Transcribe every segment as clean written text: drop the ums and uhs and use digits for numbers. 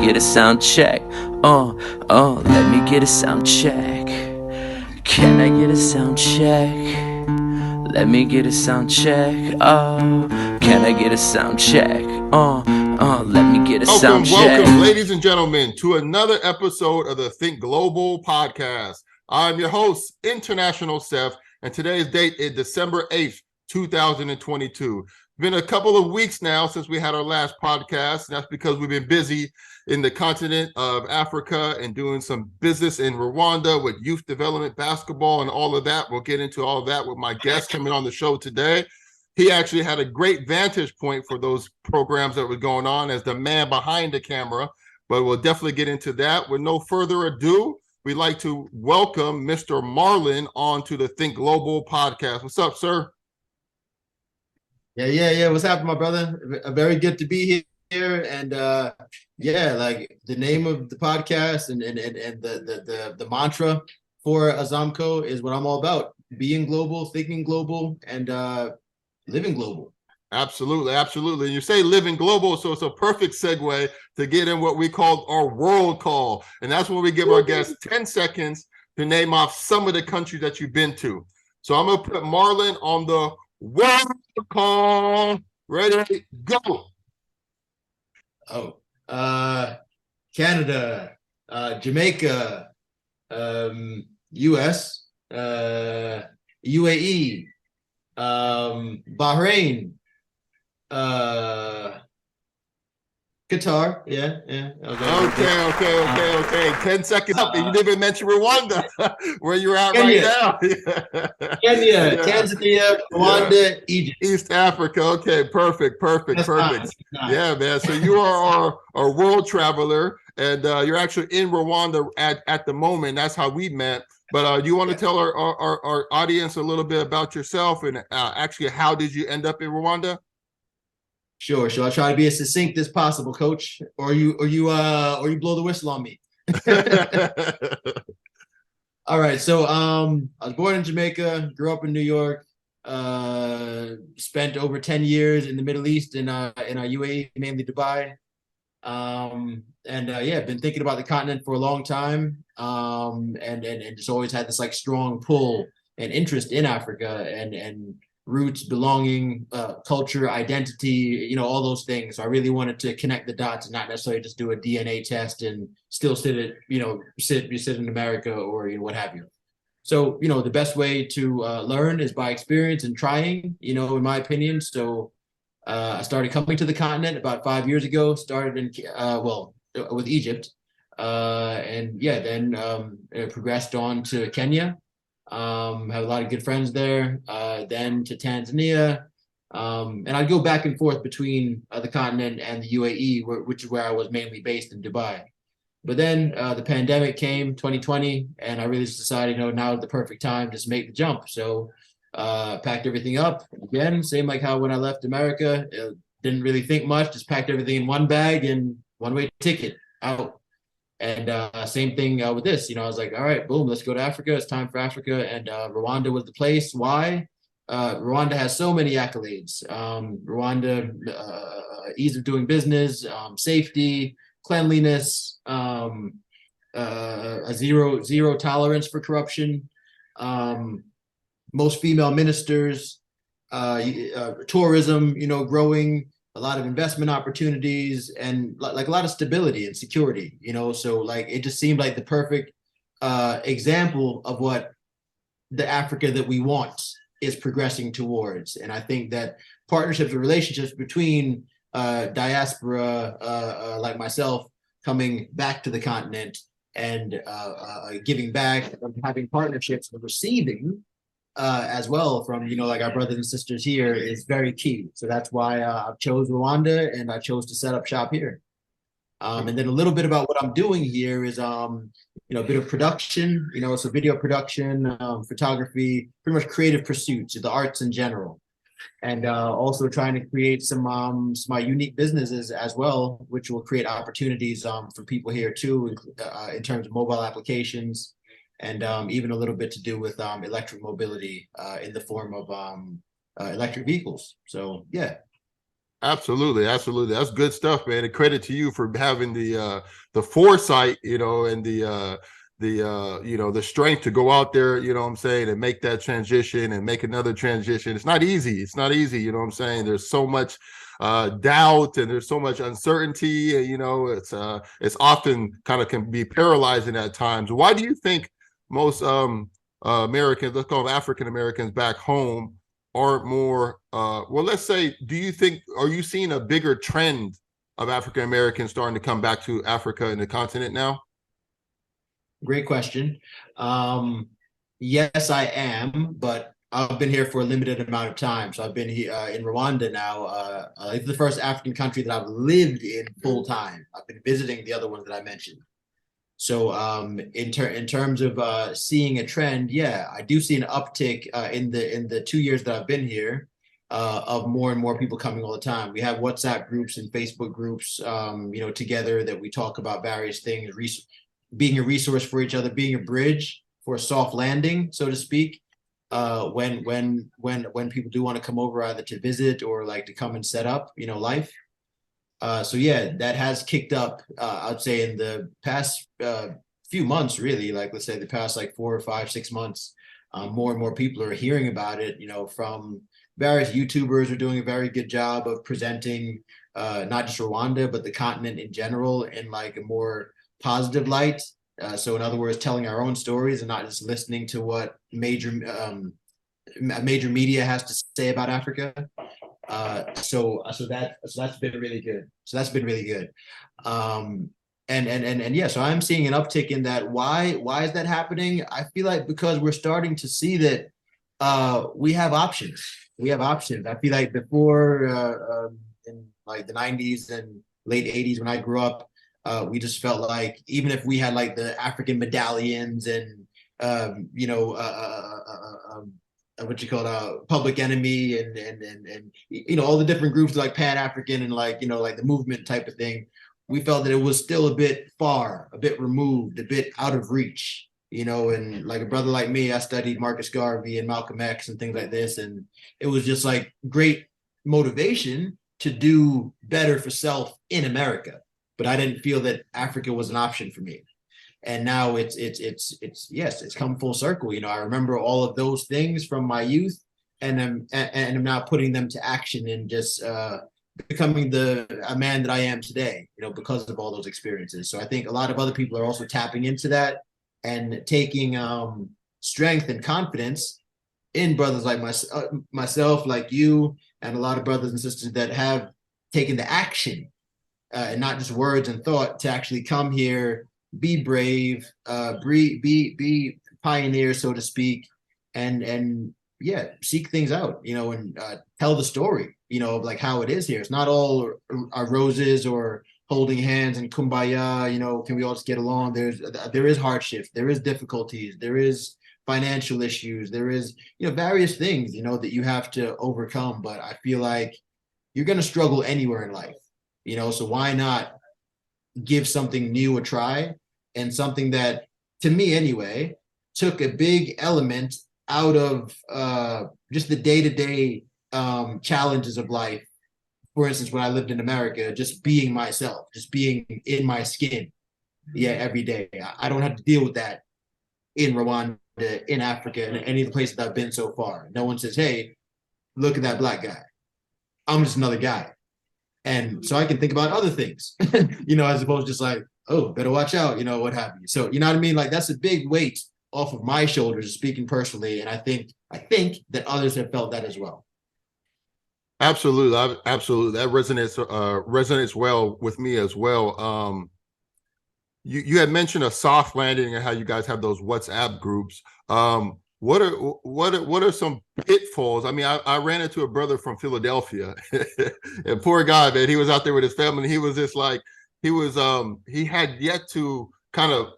get a sound check. Let me get a sound check. Can I get a sound check? Let me get a sound check. Can I get a sound check? Let me get a sound check. Welcome, ladies and gentlemen, to another episode of the Think Global podcast. I'm your host, International Seth, and today's date is December 8th, 2022. It's been a couple of weeks now since we had our last podcast, and that's because we've been busy in the continent of Africa and doing some business in Rwanda with youth development, basketball, and all of that. We'll get into all of that with my guest coming on the show today. He actually had a great vantage point for those programs that were going on as the man behind the camera, but we'll definitely get into that. With no further ado, we'd like to welcome Mr. Marlon onto the Think Global podcast. What's up, sir? Yeah. What's happening, my brother? Very good to be here. And like the name of the podcast and the mantra for Azomco is what I'm all about: being global, thinking global, and living global. Absolutely. And you say living global, so it's a perfect segue to get in what we call our world call. And that's when we give our guests 10 seconds to name off some of the countries that you've been to. So I'm going to put Marlon on the world call. Ready, go. Canada, Jamaica, US, UAE, Bahrain, Qatar. Yeah. Okay. 10 seconds up, and you didn't even mention Rwanda, where you're at Kenya. Right now. Kenya, Tanzania, Rwanda, Egypt. East Africa. Okay, perfect. Nice. Yeah, man. So you are our world traveler, and you're actually in Rwanda at the moment. That's how we met. But you want to tell our audience a little bit about yourself and actually how did you end up in Rwanda? Sure. I'll try to be as succinct as possible, Coach. Or you blow the whistle on me. All right. So I was born in Jamaica, grew up in New York, spent over 10 years in the Middle East in UAE, mainly Dubai. Been thinking about the continent for a long time. And just always had this like strong pull and interest in Africa and roots, belonging, culture, identity, all those things. So I really wanted to connect the dots and not necessarily just do a DNA test and still sit in America or what have you. So, the best way to learn is by experience and trying, in my opinion. So I started coming to the continent about 5 years ago, started with Egypt. Then progressed on to Kenya. Have a lot of good friends there, then to Tanzania. And I'd go back and forth between the continent and the UAE, which is where I was mainly based in Dubai. But then the pandemic came, 2020, and I really just decided, now is the perfect time to make the jump. So packed everything up. Again, same like how when I left America, didn't really think much, just packed everything in one bag and one-way ticket out. And same thing with this, I was like, all right, boom, let's go to Africa. It's time for Africa. And Rwanda was the place. Why? Rwanda has so many accolades. Rwanda, ease of doing business, safety, cleanliness, a zero tolerance for corruption, most female ministers, tourism, growing, a lot of investment opportunities, and like a lot of stability and security, so like it just seemed like the perfect example of what the Africa that we want is progressing towards. And I think that partnerships and relationships between diaspora like myself coming back to the continent and giving back, having partnerships and receiving as well from like our brothers and sisters here is very key. So that's why I chose Rwanda and I chose to set up shop here. And then a little bit about what I'm doing here is a bit of production, so video production, photography, pretty much creative pursuits, the arts in general. And also trying to create some my unique businesses as well, which will create opportunities for people here too, in terms of mobile applications, and even a little bit to do with electric mobility in the form of electric vehicles. So yeah. Absolutely, absolutely. That's good stuff, man. And credit to you for having the foresight, and the strength to go out there, what I'm saying, and make that transition and make another transition. It's not easy. It's not easy, what I'm saying. There's so much doubt and there's so much uncertainty, and it's often kind of can be paralyzing at times. Why do you think most Americans, let's call them African Americans back home, aren't more well, let's say, are you seeing a bigger trend of African Americans starting to come back to Africa and the continent now? Great question. Yes, I am, but I've been here for a limited amount of time. So I've been here in Rwanda now. It's the first African country that I've lived in full time. I've been visiting the other ones that I mentioned. So in terms of seeing a trend, yeah, I do see an uptick in the 2 years that I've been here of more and more people coming all the time. We have WhatsApp groups and Facebook groups, together that we talk about various things, being a resource for each other, being a bridge for a soft landing, so to speak. When people do want to come over either to visit or like to come and set up, life. So yeah, that has kicked up. I'd say in the past few months, really, like let's say the past like 4 or 5, 6 months, more and more people are hearing about it. From various YouTubers are doing a very good job of presenting not just Rwanda but the continent in general in like a more positive light. So in other words, telling our own stories and not just listening to what major media has to say about Africa. So that's been really good. So that's been really good. And yeah, so I'm seeing an uptick in that. Why is that happening? I feel like because we're starting to see that we have options. We have options. I feel like before in like the 90s and late 80s when I grew up, we just felt like even if we had like the African medallions and what you call it, Public Enemy and all the different groups like Pan African and like the movement type of thing, we felt that it was still a bit far, a bit removed, a bit out of reach. And like a brother like me, I studied Marcus Garvey and Malcolm X and things like this, and it was just like great motivation to do better for self in America. But I didn't feel that Africa was an option for me. And now it's yes, it's come full circle. I remember all of those things from my youth, and I'm now putting them to action and just becoming a man that I am today, because of all those experiences. So I think a lot of other people are also tapping into that and taking strength and confidence in brothers like myself, like you, and a lot of brothers and sisters that have taken the action and not just words and thought to actually come here, be brave, be pioneers, so to speak, and yeah, seek things out, and tell the story, of like how it is here. It's not all our roses or holding hands and kumbaya, can we all just get along? There is hardships, there is difficulties, there is financial issues, there is, various things, that you have to overcome. But I feel like you're going to struggle anywhere in life, so why not give something new a try, and something that, to me anyway, took a big element out of just the day-to-day challenges of life. For instance, when I lived in America, just being myself, just being in my skin, every day. I don't have to deal with that in Rwanda, in Africa, in any of the places that I've been so far. No one says, hey, look at that black guy. I'm just another guy. And so I can think about other things, as opposed to just like, oh, better watch out, what have you. So, you know what I mean? Like, that's a big weight off of my shoulders, speaking personally. And I think that others have felt that as well. Absolutely. Absolutely. That resonates well with me as well. You had mentioned a soft landing and how you guys have those WhatsApp groups. What are some pitfalls? I mean, I ran into a brother from Philadelphia, and poor guy, man, he was out there with his family. He was just like, he had yet to kind of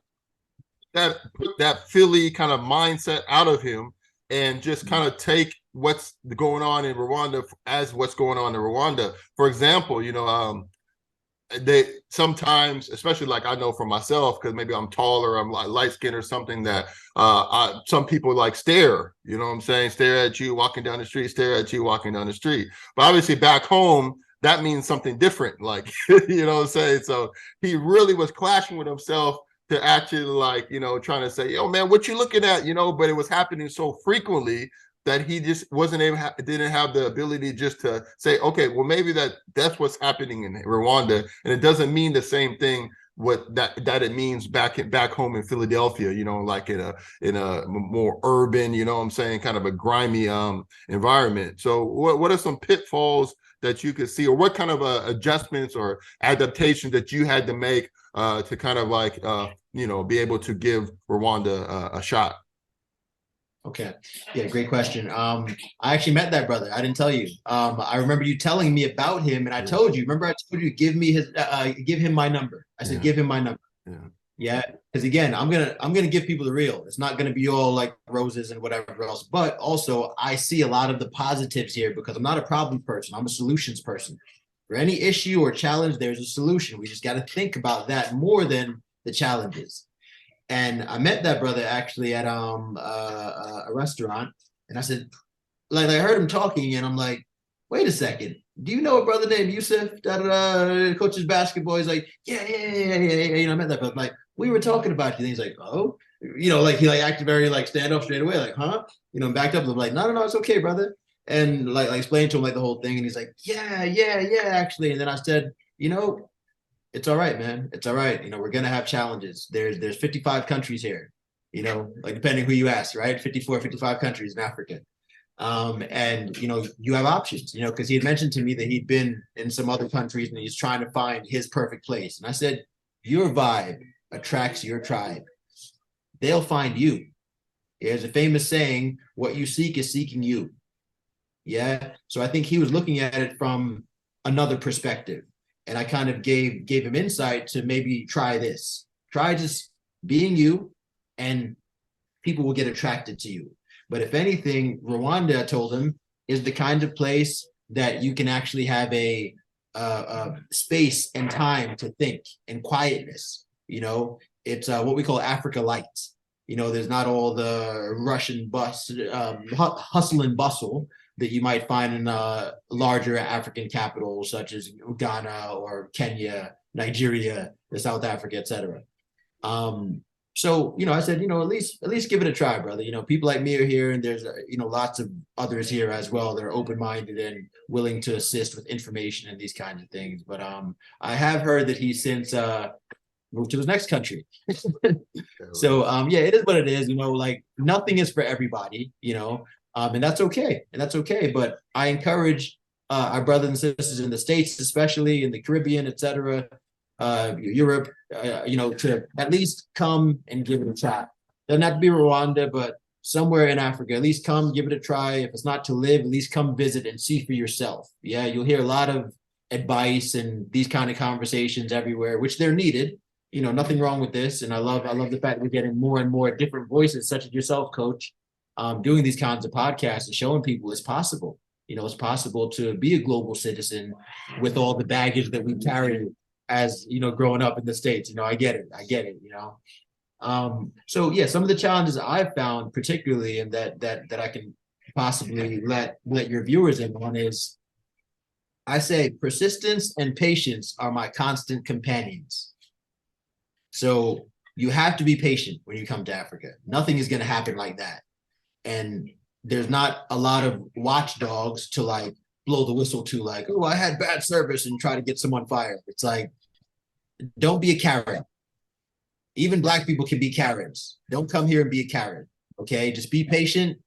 put that Philly kind of mindset out of him and just kind of take what's going on in Rwanda as what's going on in Rwanda. For example, they sometimes, especially like I know for myself, because maybe I'm taller, I'm like light skinned or something, that some people like stare, stare at you walking down the street, stare at you walking down the street. But obviously back home, that means something different. Like, you know what I'm saying? So he really was clashing with himself to actually, like, you know, trying to say, yo, man, what you looking at? You know, but it was happening so frequently that he just wasn't able, didn't have the ability just to say, okay, well, maybe that's what's happening in Rwanda, and it doesn't mean the same thing what that it means back home in Philadelphia, you know, like in a more urban, you know what I'm saying, kind of a grimy environment. So what are some pitfalls that you could see, or what kind of adjustments or adaptations that you had to make to kind of like you know, be able to give Rwanda a shot? Okay. Yeah, great question. I actually met that brother. I didn't tell you. I remember you telling me about him, and I told you, remember I told you, give him my number. I said, give him my number. Yeah. Because again, I'm gonna give people the real. It's not gonna be all like roses and whatever else. But also I see a lot of the positives here because I'm not a problem person. I'm a solutions person. For any issue or challenge, there's a solution. We just got to think about that more than the challenges. And I met that brother actually at a restaurant, and I said, like, I heard him talking, and I'm like, wait a second, do you know a brother named Yusuf? Coaches basketball. He's like, yeah. You know, I met that brother. Like, we were talking about you. And he's like, oh, you know, like he like acted very like stand up straight away, like, huh? You know, backed up. I'm like, no, it's okay, brother. And like explained to him like the whole thing, and he's like, yeah, actually. And then I said, you know, it's all right, man. It's all right. You know, we're gonna have challenges. There's 55 countries here, you know, like depending who you ask, right? 54, 55 countries in Africa. And you know, you have options, you know, because he had mentioned to me that he'd been in some other countries and he's trying to find his perfect place. And I said, your vibe attracts your tribe. They'll find you. There's a famous saying, what you seek is seeking you. Yeah. So I think he was looking at it from another perspective. And I kind of gave him insight to maybe try this. Try just being you, and people will get attracted to you. But if anything, Rwanda, I told him, is the kind of place that you can actually have a space and time to think and quietness. You know, it's what we call Africa Light. You know, there's not all the Russian hustle and bustle that you might find in larger African capitals such as Ghana or Kenya, Nigeria, South Africa, etc. So, you know, I said, you know, at least give it a try, brother. You know, people like me are here, and there's, you know, lots of others here as well that are open-minded and willing to assist with information and these kinds of things. But I have heard that he's since moved to his next country. So, yeah, it is what it is. You know, like nothing is for everybody, you know. And that's okay. But I encourage our brothers and sisters in the States, especially in the Caribbean, etc., Europe, you know, to at least come and give it a try. Doesn't have to be Rwanda, but somewhere in Africa, at least come, give it a try. If it's not to live, at least come visit and see for yourself. Yeah, you'll hear a lot of advice and these kind of conversations everywhere, which they're needed. You know, nothing wrong with this. And I love the fact that we're getting more and more different voices, such as yourself, Coach, doing these kinds of podcasts and showing people it's possible. You know, it's possible to be a global citizen with all the baggage that we carry as, you know, growing up in the States. You know, I get it, you know. So yeah, some of the challenges I've found particularly, and that I can possibly let your viewers in on, is I say persistence and patience are my constant companions. So you have to be patient when you come to Africa. Nothing is going to happen like that. And there's not a lot of watchdogs to like blow the whistle to, like, oh, I had bad service, and try to get someone fired. It's like, don't be a Karen. Even Black people can be Karens. Don't come here and be a Karen. Okay, just be patient.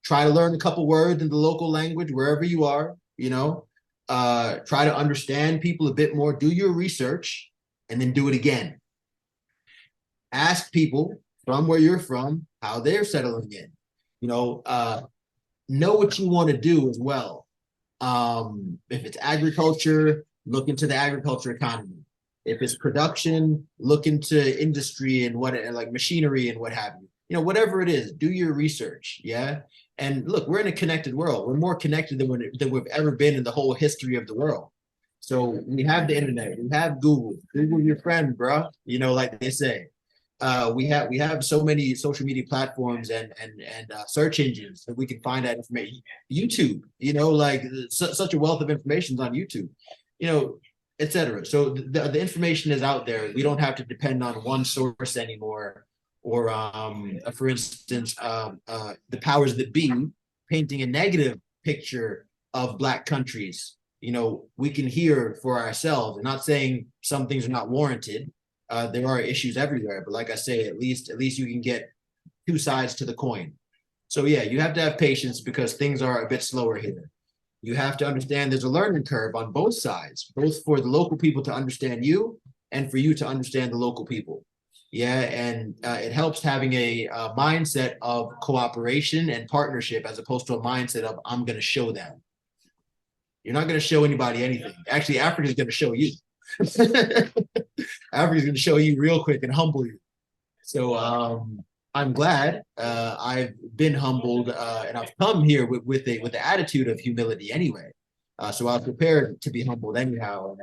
Try to learn a couple words in the local language wherever you are. You know, try to understand people a bit more. Do your research, and then do it again. Ask people from where you're from how they're settling in. You know what you want to do as well. If it's agriculture, look into the agriculture economy. If it's production, look into industry and like machinery and what have you. You know, whatever it is, do your research. Yeah. And look, we're in a connected world. We're more connected than we've ever been in the whole history of the world. So we have the internet, we have Google your friend, bro. You know, like they say. we have so many social media platforms and search engines that we can find that information. YouTube, like such a wealth of information is on YouTube, etc. So the information is out there. We don't have to depend on one source anymore. Or for instance, the powers that be painting a negative picture of Black countries. We can hear for ourselves. I'm not saying some things are not warranted. There are issues everywhere, but like I say, at least you can get two sides to the coin. So yeah, you have to have patience because things are a bit slower here. You have to understand there's a learning curve on both sides, both for the local people to understand you and for you to understand the local people. Yeah, and it helps having a mindset of cooperation and partnership as opposed to a mindset of I'm going to show them. You're not going to show anybody anything. Actually, Africa is going to show you. Africa is going to show you real quick and humble you. So I'm glad I've been humbled and I've come here with the attitude of humility anyway. So I was prepared to be humbled anyhow. And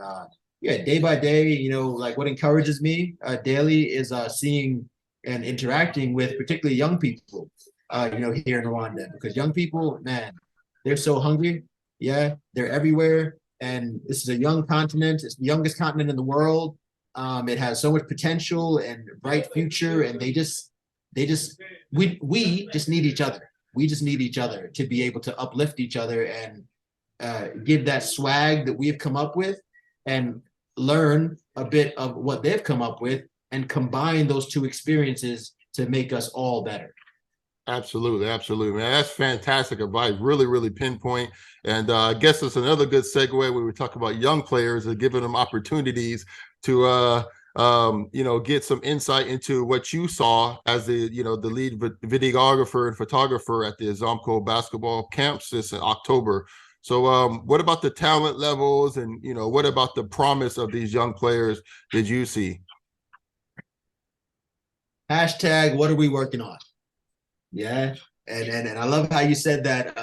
yeah, day by day, like what encourages me daily is seeing and interacting with particularly young people, here in Rwanda, because young people, man, they're so hungry. Yeah, they're everywhere. And this is a young continent. It's the youngest continent in the world. It has so much potential and bright future. And we just need each other. We just need each other to be able to uplift each other and give that swag that we've come up with and learn a bit of what they've come up with and combine those two experiences to make us all better. Absolutely, absolutely, man. That's fantastic advice. Really, really pinpoint. And I guess it's another good segue when we talk about young players and giving them opportunities to get some insight into what you saw as the lead videographer and photographer at the Azomco basketball camps this October. So what about the talent levels and what about the promise of these young players did you see? Hashtag what are we working on? Yeah, and I love how you said that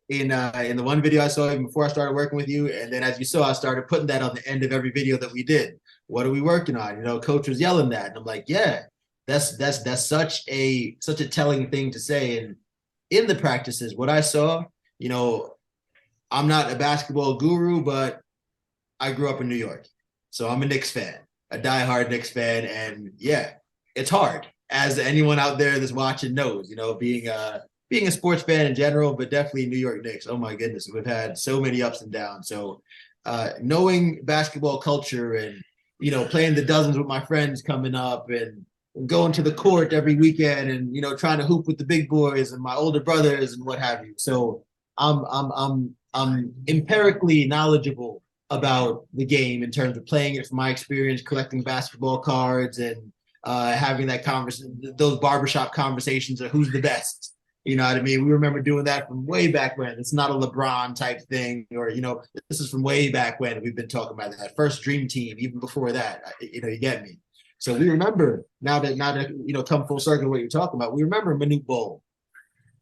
in the one video I saw even before I started working with you, and then as you saw, I started putting that on the end of every video that we did. What are we working on? Coach was yelling that, and I'm like, yeah, that's such a telling thing to say. And in the practices, what I saw, I'm not a basketball guru, but I grew up in New York, so I'm a Knicks fan, a diehard Knicks fan, and yeah, it's hard. As anyone out there that's watching knows, being a sports fan in general, but definitely New York Knicks. Oh my goodness, we've had so many ups and downs. So knowing basketball culture and, playing the dozens with my friends coming up and going to the court every weekend and, trying to hoop with the big boys and my older brothers and what have you. So I'm empirically knowledgeable about the game in terms of playing it from my experience, collecting basketball cards and having that conversation, those barbershop conversations of who's the best. You know what I mean? We remember doing that from way back when. It's not a LeBron type thing, or this is from way back when we've been talking about that first dream team, even before that. You get me. So we remember now that come full circle what you're talking about. We remember Manute Bol,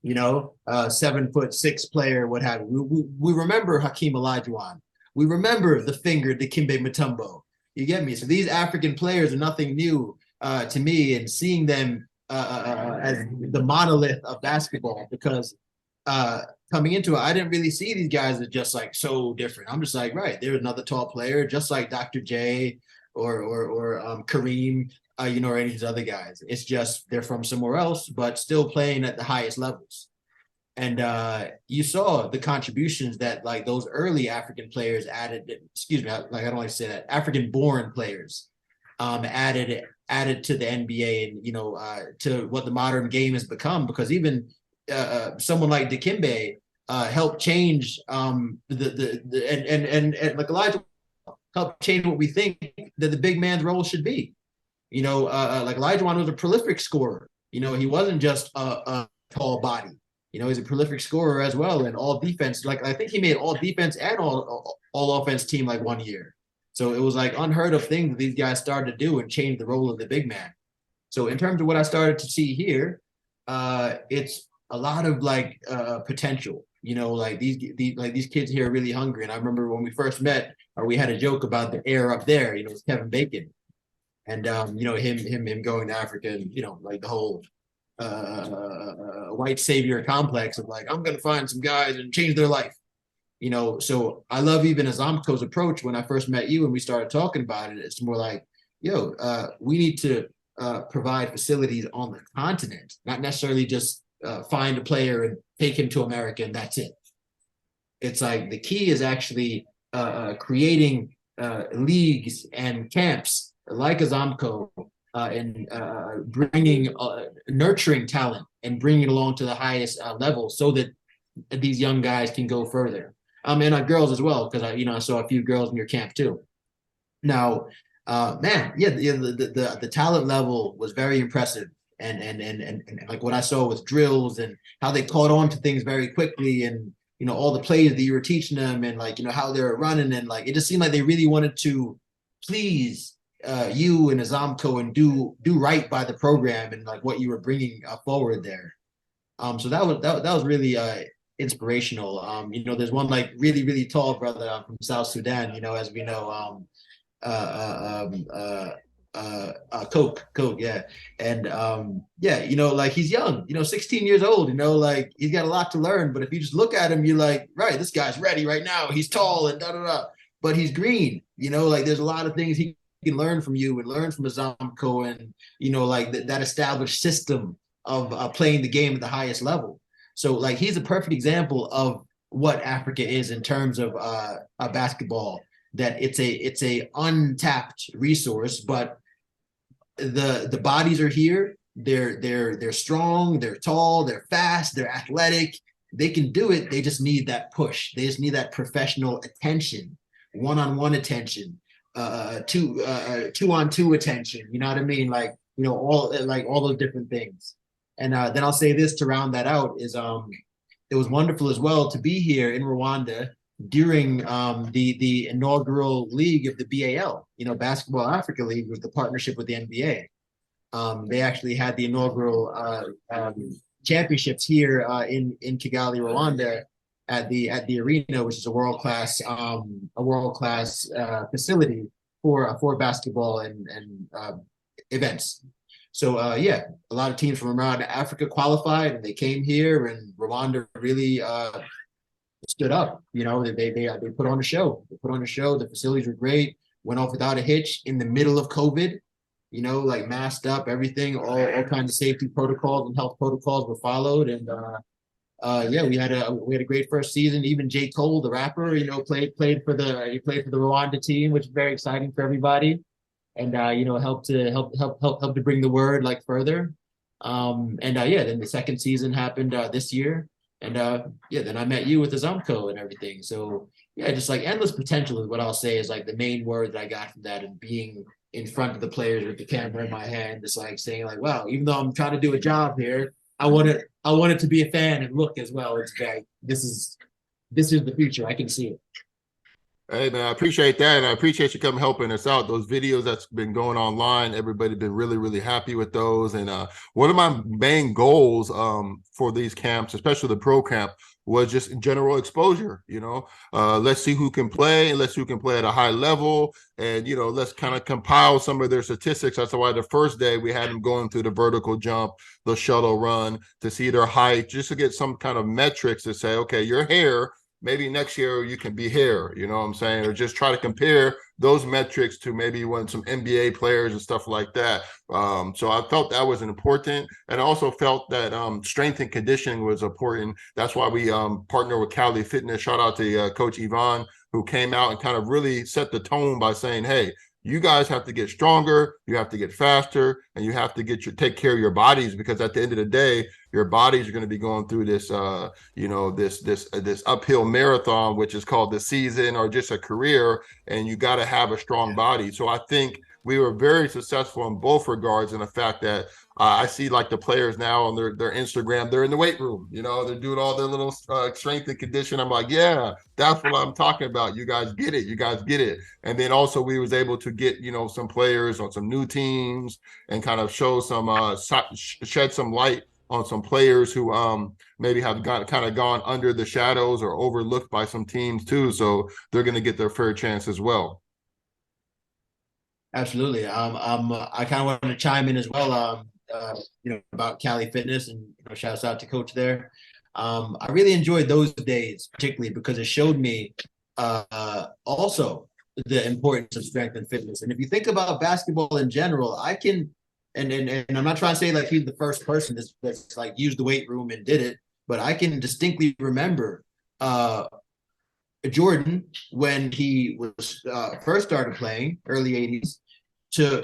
7'6" player, what have you. We remember Hakeem Olajuwon. We remember the finger Dikembe Mutombo. You get me? So these African players are nothing new to me, and seeing them as the monolith of basketball, because coming into it, I didn't really see these guys as just like so different. I'm just like, right, there's another tall player, just like Dr. J or Kareem, or any of these other guys. It's just they're from somewhere else, but still playing at the highest levels. And you saw the contributions that like those early African players added. Excuse me, like I don't like to say that. African-born players added to the NBA and to what the modern game has become. Because even someone like Dikembe helped change and like Elijah helped change what we think that the big man's role should be. Like Olajuwon was a prolific scorer. He wasn't just a tall body. He's a prolific scorer as well, and all defense. Like I think he made all defense and all offense team like 1 year. So it was like unheard of thing that these guys started to do and change the role of the big man. So in terms of what I started to see here, it's a lot of like potential. Like these kids here are really hungry. And I remember when we first met, or we had a joke about the air up there. It's Kevin Bacon. And him going to Africa, and like the whole white savior complex of like, I'm gonna find some guys and change their life. So I love even Azomco's approach. When I first met you and we started talking about it, it's more like, we need to provide facilities on the continent, not necessarily just find a player and take him to America and that's it. It's like the key is actually creating leagues and camps like Azomco, and bringing nurturing talent and bringing it along to the highest level so that these young guys can go further. And girls as well, because I saw a few girls in your camp too. Now, man, yeah, the talent level was very impressive, and like what I saw with drills and how they caught on to things very quickly, and all the plays that you were teaching them, and like how they were running, and like it just seemed like they really wanted to please you and Azomco and do right by the program and like what you were bringing forward there. So that was really inspirational. There's one like really really tall brother from South Sudan. As we know, Coke, yeah, and like he's young, 16 years old. Like he's got a lot to learn. But if you just look at him, you're like, right, this guy's ready right now. He's tall and da da da, but he's green. Like there's a lot of things he can learn from you and learn from Azomco, and like that established system of playing the game at the highest level. So like he's a perfect example of what Africa is in terms of basketball. That it's a untapped resource, but the bodies are here. They're strong, they're tall, they're fast, they're athletic. They can do it. They just need that push. They just need that professional attention, one-on-one attention, two-on-two attention. You know what I mean? Like all those different things. And then I'll say this to round that out is it was wonderful as well to be here in Rwanda during the inaugural league of the BAL, Basketball Africa League, with the partnership with the NBA. They actually had the inaugural championships here in Kigali, Rwanda, at the arena, which is a world class facility for basketball and events. So yeah, a lot of teams from around Africa qualified, and they came here, and Rwanda really stood up. They put on a show. They put on a show. The facilities were great. Went off without a hitch in the middle of COVID. Like masked up, everything, all kinds of safety protocols and health protocols were followed. And yeah, we had a great first season. Even J. Cole, the rapper, played for the Rwanda team, which is very exciting for everybody. And helped to bring the word like further. Yeah, then the second season happened this year. And yeah, then I met you with Azomco and everything. So yeah, just like endless potential is what I'll say is like the main word that I got from that, and being in front of the players with the camera in my hand, just like saying like, wow, even though I'm trying to do a job here, I want it to be a fan and look as well. It's like this is the future. I can see it. Hey man, I appreciate that, and I appreciate you coming helping us out. Those videos that's been going online, everybody's been really, really happy with those. And one of my main goals for these camps, especially the pro camp, was just general exposure. Let's see who can play, and let's see who can play at a high level, and let's kind of compile some of their statistics. That's why the first day we had them going through the vertical jump, the shuttle run, to see their height, just to get some kind of metrics to say, okay, your hair, maybe next year you can be here, you know what I'm saying? Or just try to compare those metrics to maybe some NBA players and stuff like that. So I felt that was important. And I also felt that strength and conditioning was important. That's why we partner with Cali Fitness. Shout out to Coach Yvonne, who came out and kind of really set the tone by saying, hey, you guys have to get stronger, you have to get faster, and you have to take care of your bodies, because at the end of the day, your bodies are going to be going through this, this uphill marathon, which is called the season or just a career, and you got to have a strong body. So I think we were very successful in both regards, in the fact that I see like the players now on their Instagram, they're in the weight room, they're doing all their little strength and condition. I'm like, yeah, that's what I'm talking about. You guys get it. And then also we was able to get, some players on some new teams and kind of show some, shed some light on some players who maybe have gone under the shadows or overlooked by some teams too. So they're going to get their fair chance as well. Absolutely. I kind of wanted to chime in as well. About Cali Fitness, and shouts out to Coach there. I really enjoyed those days, particularly because it showed me also the importance of strength and fitness. And if you think about basketball in general, I can, and I'm not trying to say like he's the first person that's like used the weight room and did it, but I can distinctly remember Jordan when he was first started playing, early 80s, to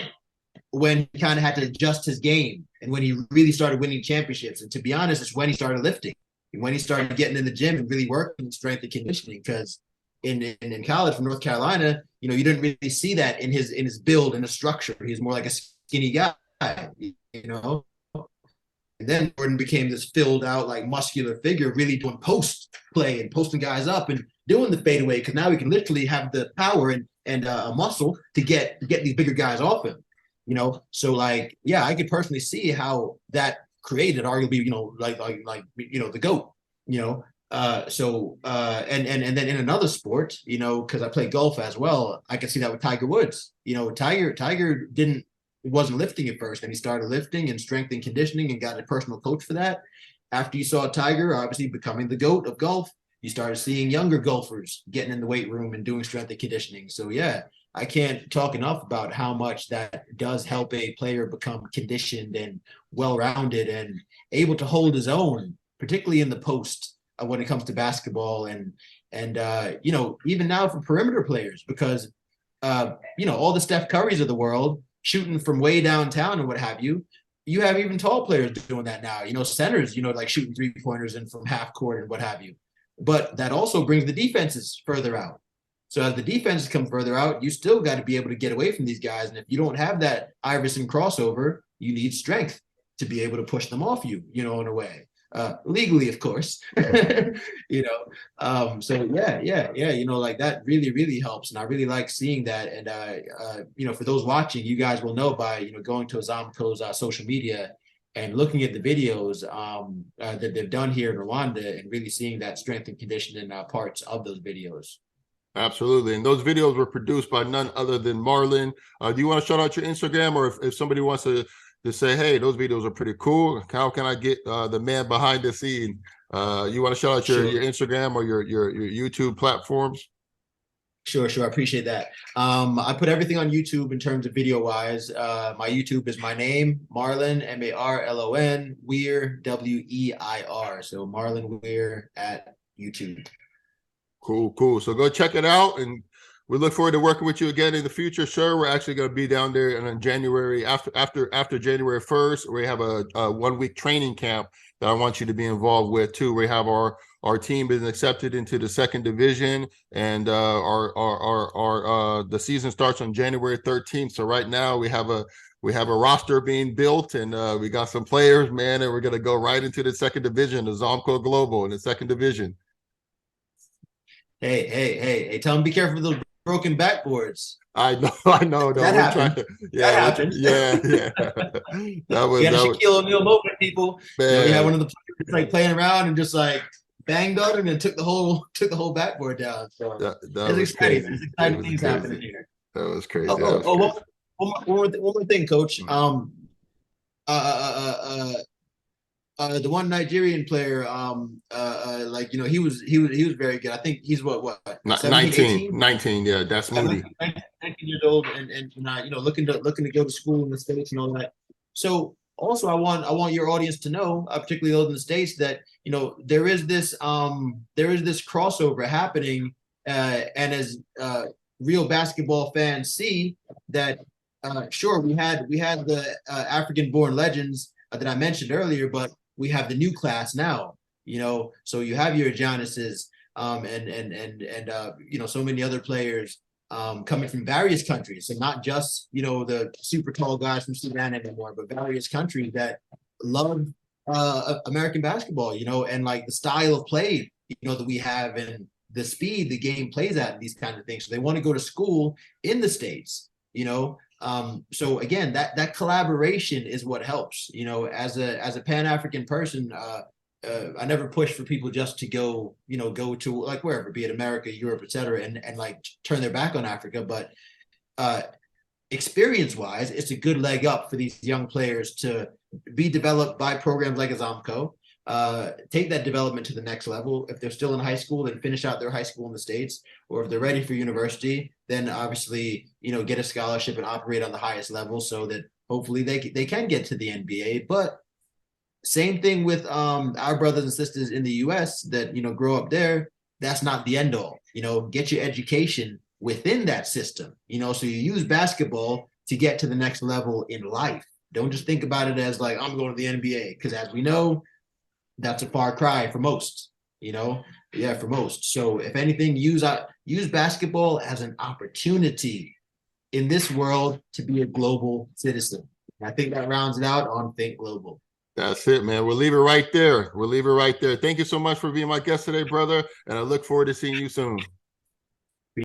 when he kind of had to adjust his game and when he really started winning championships. And to be honest, it's when he started lifting, and when he started getting in the gym and really working strength and conditioning. Because in college from North Carolina, you didn't really see that in his build and his structure. He was more like a skinny guy, you know. And then Jordan became this filled out, like muscular figure, really doing post play and posting guys up and doing the fadeaway. Because now he can literally have the power and a muscle to get these bigger guys off him. So like, yeah, I could personally see how that created arguably, the GOAT. And then in another sport, because I play golf as well, I can see that with Tiger Woods. Tiger wasn't lifting at first, and he started lifting and strength and conditioning and got a personal coach for that. After you saw Tiger obviously becoming the GOAT of golf, you started seeing younger golfers getting in the weight room and doing strength and conditioning. So yeah, I can't talk enough about how much that does help a player become conditioned and well-rounded and able to hold his own, particularly in the post when it comes to basketball and even now for perimeter players, because all the Steph Currys of the world shooting from way downtown and what have you. You have even tall players doing that now. Centers, like shooting 3-pointers and from half court and what have you. But that also brings the defenses further out. So as the defenses come further out, you still got to be able to get away from these guys. And if you don't have that Iverson crossover, you need strength to be able to push them off you, in a way. Legally, of course. So yeah, like that really, really helps. And I really like seeing that. And, for those watching, you guys will know by, going to Azomco's social media and looking at the videos that they've done here in Rwanda and really seeing that strength and conditioning parts of those videos. Absolutely. And those videos were produced by none other than Marlon. Do you want to shout out your Instagram, or if somebody wants to say, hey, those videos are pretty cool, how can I get the man behind the scene? You want to shout out your Instagram or your YouTube platforms? Sure. I appreciate that. I put everything on YouTube in terms of video wise. My YouTube is my name, Marlon, Marlon, Weir, Weir. So Marlon Weir at YouTube. Cool. So go check it out, and we look forward to working with you again in the future, sir. We're actually going to be down there in January after January 1st. We have a 1-week training camp that I want you to be involved with too. We have our team been accepted into the 2nd division, and our the season starts on January 13th. So right now we have a roster being built, and we got some players, man, and we're going to go right into the 2nd division, the Azomco Global in the 2nd division. Hey, tell them be careful with those broken backboards. I know. No, that happened. That happened. Yeah. That was Shaquille O'Neal moment, people. You had one of the players like playing around and just like banged on him and took the whole backboard down. So that was exciting. There's exciting things happening here. That was crazy. One more thing, Coach. The one Nigerian player, he was very good. I think he's what 19, yeah, that's Moody. 19 years old, and looking to go to school in the States and all that. So also, I want your audience to know, particularly those in the States, that there is this crossover happening, and as real basketball fans see that. Sure, we had the African-born legends that I mentioned earlier, but we have the new class now, so you have your Giannis's and so many other players coming from various countries, and not just the super tall guys from Sudan anymore, but various countries that love American basketball, and like the style of play that we have and the speed the game plays at and these kind of things. So they want to go to school in the States, so again, that collaboration is what helps. As a Pan-African person, I never push for people just to go to like wherever, be it America, Europe, etc., and like turn their back on Africa. But experience-wise, it's a good leg up for these young players to be developed by programs like Azomco, take that development to the next level. If they're still in high school, then finish out their high school in the States, or if they're ready for university, then obviously, get a scholarship and operate on the highest level so that hopefully they can get to the NBA. But same thing with our brothers and sisters in the US that, grow up there. That's not the end all. Get your education within that system, so you use basketball to get to the next level in life. Don't just think about it as like, I'm going to the NBA, because as we know, that's a far cry for most, for most. So if anything, use basketball as an opportunity in this world to be a global citizen. I think that rounds it out on Think Global. That's it, man. We'll leave it right there. Thank you so much for being my guest today, brother. And I look forward to seeing you soon.